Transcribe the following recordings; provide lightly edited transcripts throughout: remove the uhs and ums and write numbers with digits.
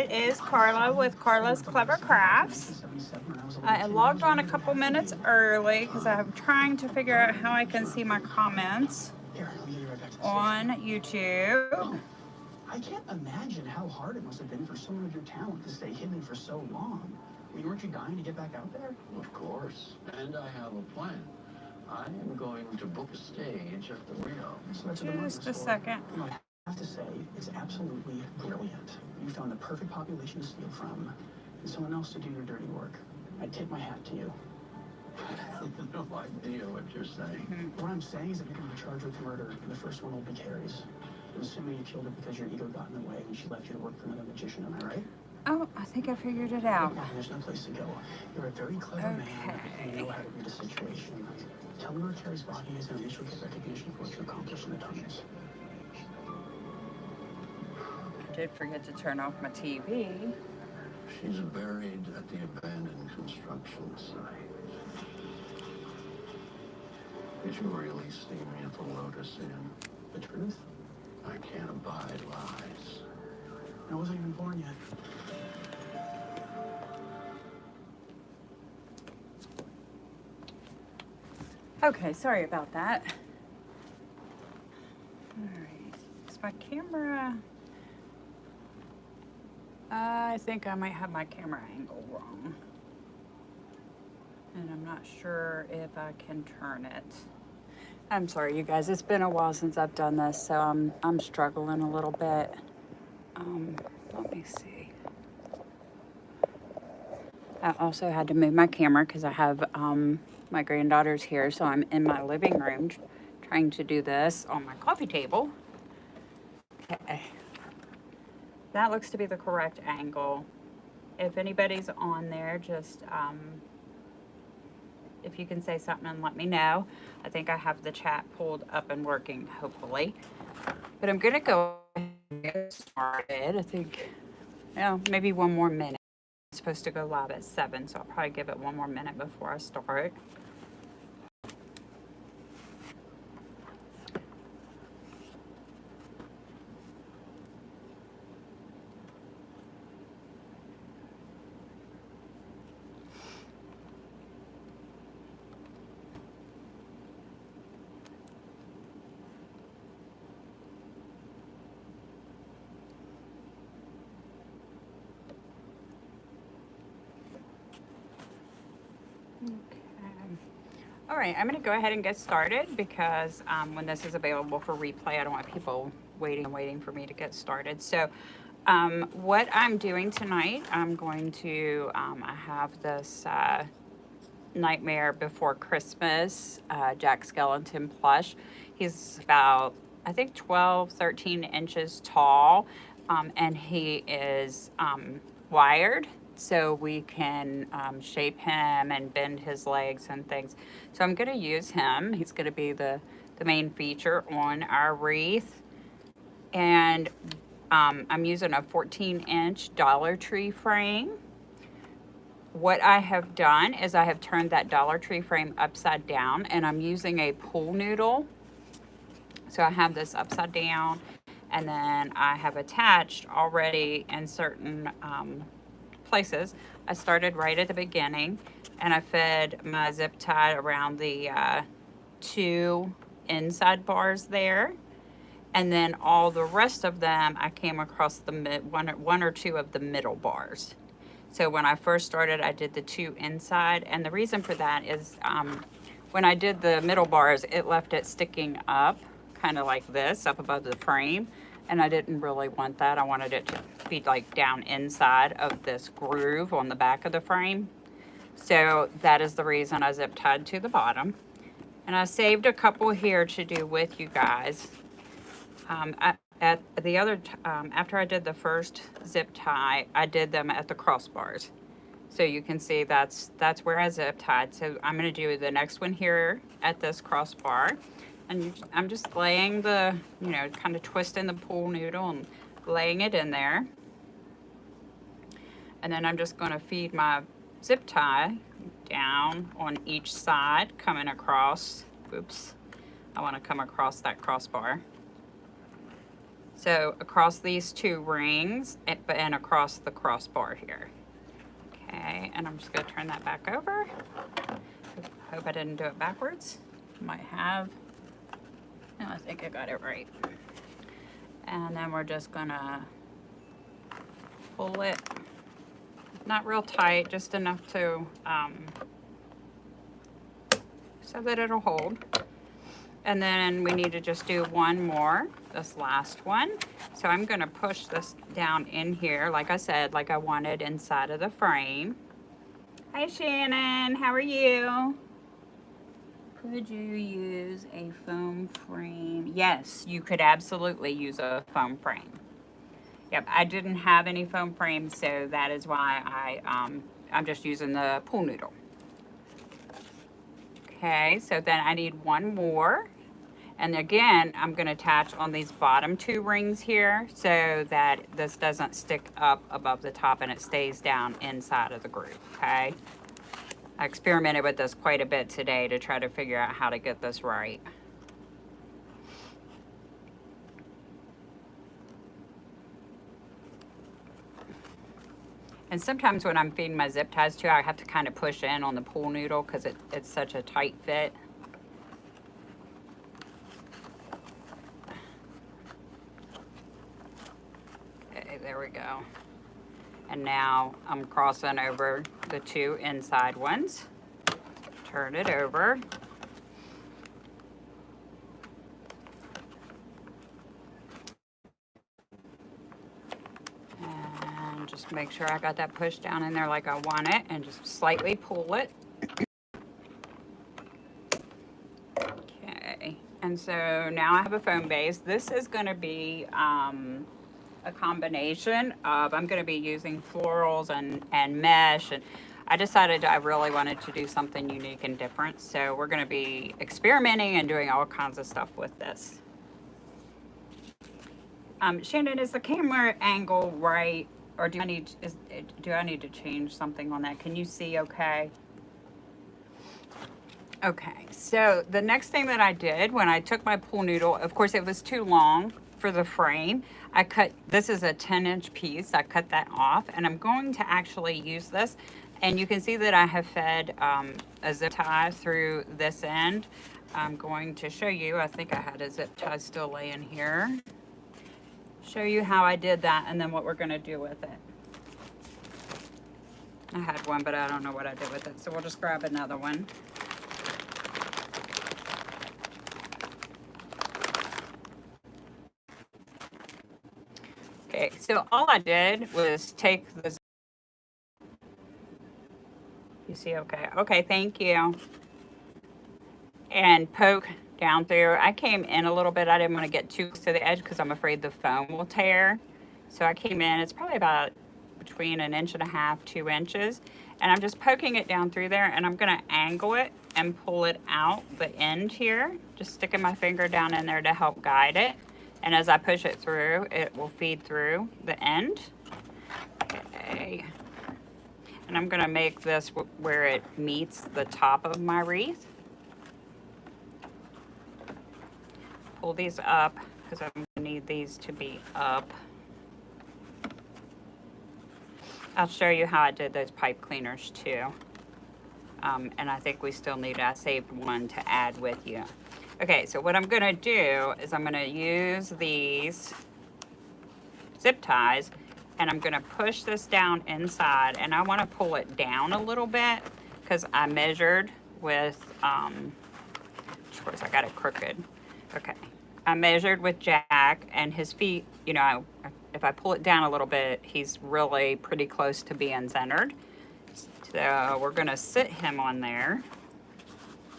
It is Carla with Carla's Clever Crafts. I logged on a couple minutes early because I'm trying to figure out how I can see my comments on YouTube. I can't imagine how hard it must have been for someone of your talent to stay hidden for so long. I mean, weren't you dying to get back out there? Of course. And I have a plan. I am going to book a stage at the Rio. So that's Just a second. You know, I have to say, it's absolutely brilliant. You found the perfect population to steal from, and someone else to do your dirty work. I tip my hat to you. I have no idea what you're saying. What I'm saying is that you're going to be charged with murder, and the first one will be Carrie's. I'm assuming you killed her because your ego got in the way and she left you to work for another magician, am I right? Oh, I think I figured it out. Yeah, there's no place to go. You're a very clever man and you know how to read a situation. Tell me where Carrie's body is and at least you'll get recognition for what you accomplished in the tunnels. I did forget to turn off my TV. She's buried at the abandoned construction site. Did you really see me at the Lotus Inn? The truth? I can't abide lies. I wasn't even born yet. Okay, sorry about that. Alright, is my camera... I think I might have my camera angle wrong. And I'm not sure if I can turn it. I'm sorry, you guys. It's been a while since I've done this, so I'm struggling a little bit. Let me see. I also had to move my camera because I have my granddaughter's here, so I'm in my living room trying to do this on my coffee table. Okay. That looks to be the correct angle. If anybody's on there, just if you can say something and let me know. I think I have the chat pulled up and working, hopefully. But I'm gonna go ahead and get started. I think, you know, maybe one more minute. I'm supposed to go live at 7, so I'll probably give it one more minute before I start. All right, I'm going to go ahead and get started because when this is available for replay, I don't want people waiting for me to get started. So what I'm doing tonight, I'm going to, I have this Nightmare Before Christmas Jack Skellington plush. He's about, I think, 12, 13 inches tall, and he is wired. So we can shape him and bend his legs and things. So I'm going to use him. He's going to be the main feature on our wreath. And I'm using a 14-inch Dollar Tree frame. What I have done is I have turned that Dollar Tree frame upside down, and I'm using a pool noodle. So I have this upside down, and then I have attached already in certain places. I started right at the beginning, and I fed my zip tie around the 2 inside bars there, and then all the rest of them I came across the one or two of the middle bars. So when I first started, I did the 2 inside, and the reason for that is when I did the middle bars, it left it sticking up kind of like this up above the frame, and I didn't really want that. I wanted it to be like down inside of this groove on the back of the frame. So that is the reason I zip tied to the bottom. And I saved a couple here to do with you guys. At the other, after I did the first zip tie, I did them at the crossbars. So you can see that's where I zip tied. So I'm gonna do the next one here at this crossbar. And I'm just laying the, you know, kind of twisting the pool noodle and laying it in there. And then I'm just going to feed my zip tie down on each side, coming across. Oops, I want to come across that crossbar. So across these two rings and across the crossbar here. Okay, and I'm just gonna turn that back over. Hope I didn't do it backwards. Might have. No, I think I got it right. And then we're just gonna pull it, not real tight, just enough to, so that it'll hold. And then we need to just do one more, this last one. So I'm gonna push this down in here, like I said, like I wanted inside of the frame. Hi Shannon, how are you? Could you use a foam frame? Yes, you could absolutely use a foam frame. Yep, I didn't have any foam frames, so that is why I'm just using the pool noodle. Okay, so then I need one more. And again, I'm going to attach on these bottom two rings here so that this doesn't stick up above the top and it stays down inside of the groove, okay? I experimented with this quite a bit today to try to figure out how to get this right. And sometimes when I'm feeding my zip ties too, I have to kind of push in on the pool noodle because it's such a tight fit. Okay, there we go. And now I'm crossing over the two inside ones. Turn it over. And just make sure I got that pushed down in there like I want it, and just slightly pull it. Okay, and so now I have a foam base. This is going to be a combination of, I'm going to be using florals and mesh, and I decided I really wanted to do something unique and different, so we're going to be experimenting and doing all kinds of stuff with this. Shannon, is the camera angle right, or do I need to change something on that? Can you see okay? Okay, so the next thing that I did when I took my pool noodle, of course it was too long for the frame. I cut, this is a 10-inch piece, I cut that off, and I'm going to actually use this. And you can see that I have fed a zip tie through this end. I'm going to show you, I think I had a zip tie still laying here. Show you how I did that and then what we're gonna do with it. I had one, but I don't know what I did with it, so we'll just grab another one. Okay, so all I did was take the, you see, okay, okay, thank you, and poke down through. I came in a little bit. I didn't want to get too close to the edge because I'm afraid the foam will tear. So I came in, it's probably about between 1.5 inches, 2 inches, and I'm just poking it down through there, and I'm going to angle it and pull it out the end here, just sticking my finger down in there to help guide it. And as I push it through, it will feed through the end. Okay. And I'm gonna make this where it meets the top of my wreath. Pull these up, because I'm gonna need these to be up. I'll show you how I did those pipe cleaners too. And I think we still need, I saved one to add with you. Okay, so what I'm gonna do is I'm gonna use these zip ties and I'm gonna push this down inside, and I wanna pull it down a little bit because I measured with, of course I got it crooked. Okay, I measured with Jack, and his feet, you know, if I pull it down a little bit, he's really pretty close to being centered. So we're gonna sit him on there.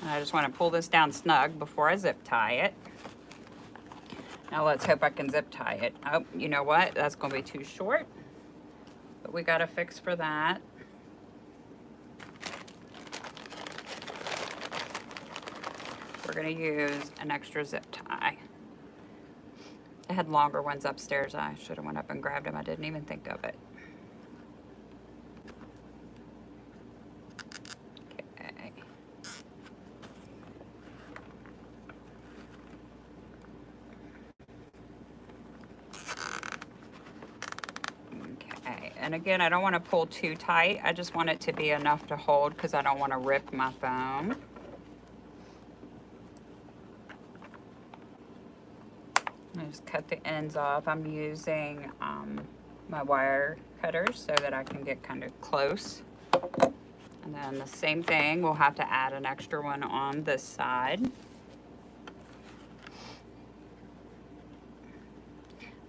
And I just want to pull this down snug before I zip tie it. Now let's hope I can zip tie it. Oh, you know what? That's going to be too short. But we got to fix for that. We're going to use an extra zip tie. I had longer ones upstairs. I should have went up and grabbed them. I didn't even think of it. And again, I don't want to pull too tight. I just want it to be enough to hold because I don't want to rip my foam. I just cut the ends off. I'm using my wire cutters so that I can get kind of close. And then the same thing, we'll have to add an extra one on this side.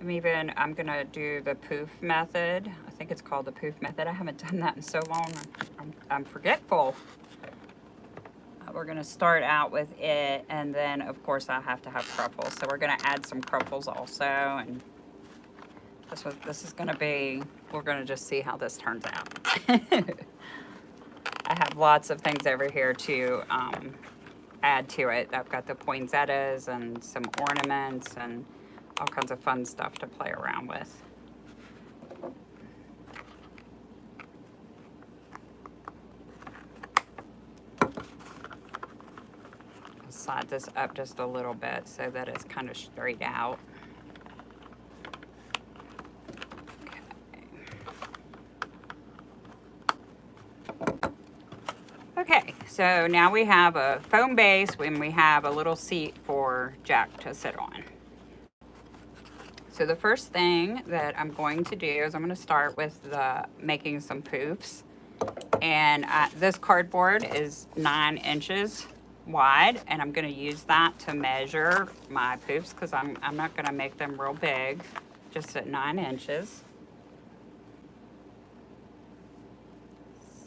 I'm gonna do the poof method. I think it's called the poof method. I haven't done that in so long. I'm forgetful. We're gonna start out with it, and then of course I have to have cruffles. So we're gonna add some cruffles also, and this is gonna be, we're gonna just see how this turns out. I have lots of things over here to add to it. I've got the poinsettias and some ornaments and all kinds of fun stuff to play around with. I'll slide this up just a little bit so that it's kind of straight out. Okay, so now we have a foam base and we have a little seat for Jack to sit on. So the first thing that I'm going to do is I'm going to start with making some poofs. And this cardboard is 9 inches wide, and I'm going to use that to measure my poofs because I'm not going to make them real big, just at 9 inches.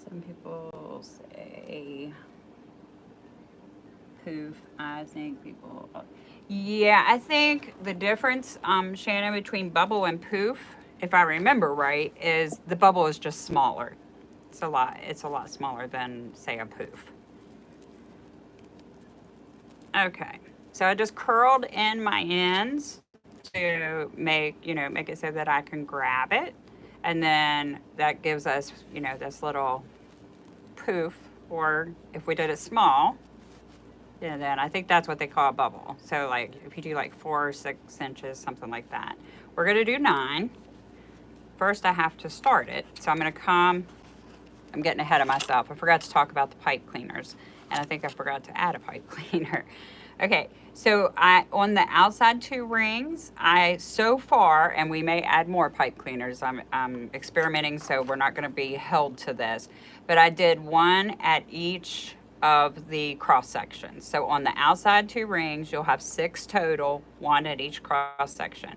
Some people say poof. I think people... Yeah, I think the difference, Shannon, between bubble and poof, if I remember right, is the bubble is just smaller. It's a lot smaller than, say, a poof. Okay, so I just curled in my ends to make it so that I can grab it. And then that gives us, this little poof, or if we did it small, and then I think that's what they call a bubble. So like if you do like 4 or 6 inches, something like that. We're gonna do 9. First I have to start it. So I'm getting ahead of myself. I forgot to talk about the pipe cleaners. And I think I forgot to add a pipe cleaner. Okay, so on the outside 2 rings, so far, and we may add more pipe cleaners, I'm experimenting, so we're not gonna be held to this, but I did 1 at each of the cross sections. So on the outside 2 rings, you'll have 6 total, 1 at each cross section.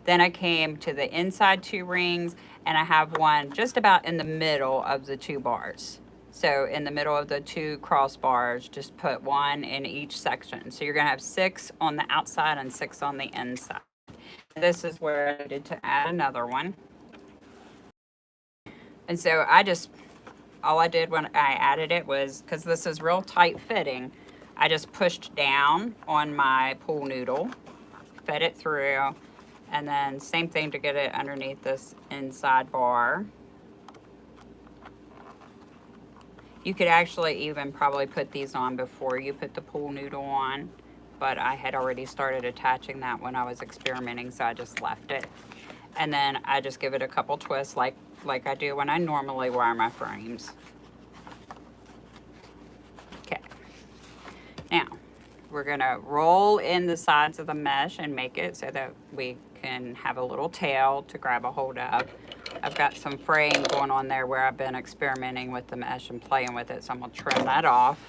Then I came to the inside 2 rings, and I have 1 just about in the middle of the 2 bars. So in the middle of the 2 crossbars, just put 1 in each section. So you're gonna have 6 on the outside and 6 on the inside. This is where I needed to add another one. And so all I did when I added it was, because this is real tight fitting, I just pushed down on my pool noodle, fed it through, and then same thing to get it underneath this inside bar. You could actually even probably put these on before you put the pool noodle on, but I had already started attaching that when I was experimenting, so I just left it. And then I just give it a couple twists like I do when I normally wire my frames. Okay. Now, we're gonna roll in the sides of the mesh and make it so that we can have a little tail to grab a hold of. I've got some fraying going on there where I've been experimenting with the mesh and playing with it, so I'm gonna trim that off.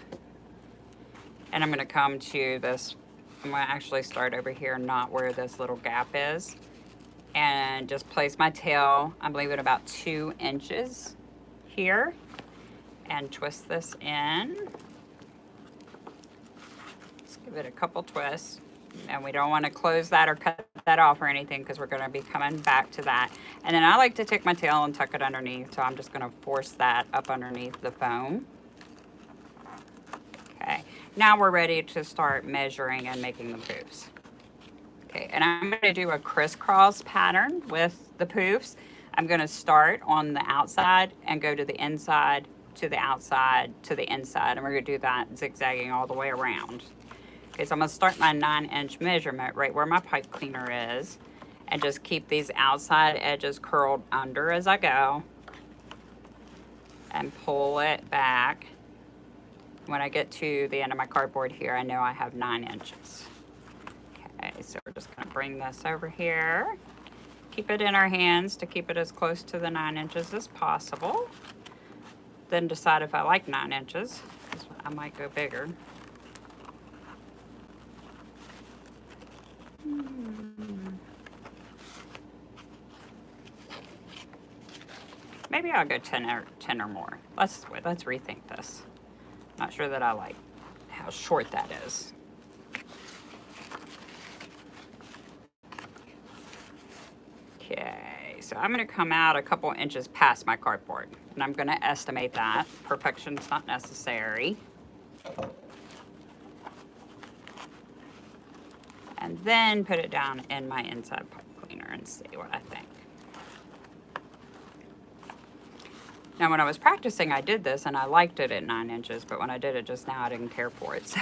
And I'm gonna come to this, I'm gonna actually start over here, not where this little gap is, and just place my tail, I'm leaving about 2 inches here, and twist this in. Just give it a couple twists. And we don't want to close that or cut that off or anything because we're going to be coming back to that. And then I like to take my tail and tuck it underneath, so I'm just going to force that up underneath the foam. Okay, now we're ready to start measuring and making the poofs. Okay, and I'm going to do a crisscross pattern with the poofs. I'm going to start on the outside and go to the inside, to the outside, to the inside, and we're going to do that zigzagging all the way around. Okay, so I'm going to start my 9-inch measurement right where my pipe cleaner is, and just keep these outside edges curled under as I go, and pull it back. When I get to the end of my cardboard here, I know I have 9 inches. Okay, so we're just gonna bring this over here. Keep it in our hands to keep it as close to the 9 inches as possible. Then decide if I like 9 inches, 'cause I might go bigger. Maybe I'll go 10 or more. Let's rethink this. Not sure that I like how short that is. Okay, so I'm gonna come out a couple inches past my cardboard, and I'm gonna estimate that. Perfection's not necessary. And then put it down in my inside pipe cleaner and see what I think. Now, when I was practicing, I did this and I liked it at 9 inches, but when I did it just now, I didn't care for it, so.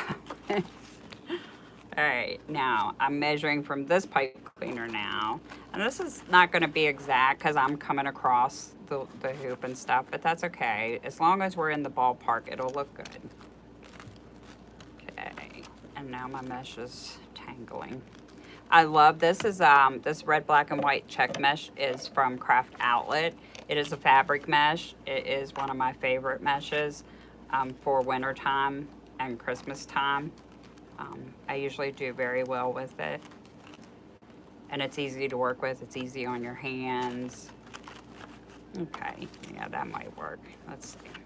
All right, now I'm measuring from this pipe cleaner now. And this is not gonna be exact because I'm coming across the hoop and stuff, but that's okay. As long as we're in the ballpark, it'll look good. Okay, and now my mesh is tangling. I love this. This red, black, and white check mesh is from Craft Outlet. It is a fabric mesh. It is one of my favorite meshes for winter time and Christmas time. I usually do very well with it. And it's easy to work with. It's easy on your hands. Okay, yeah, that might work. Let's see.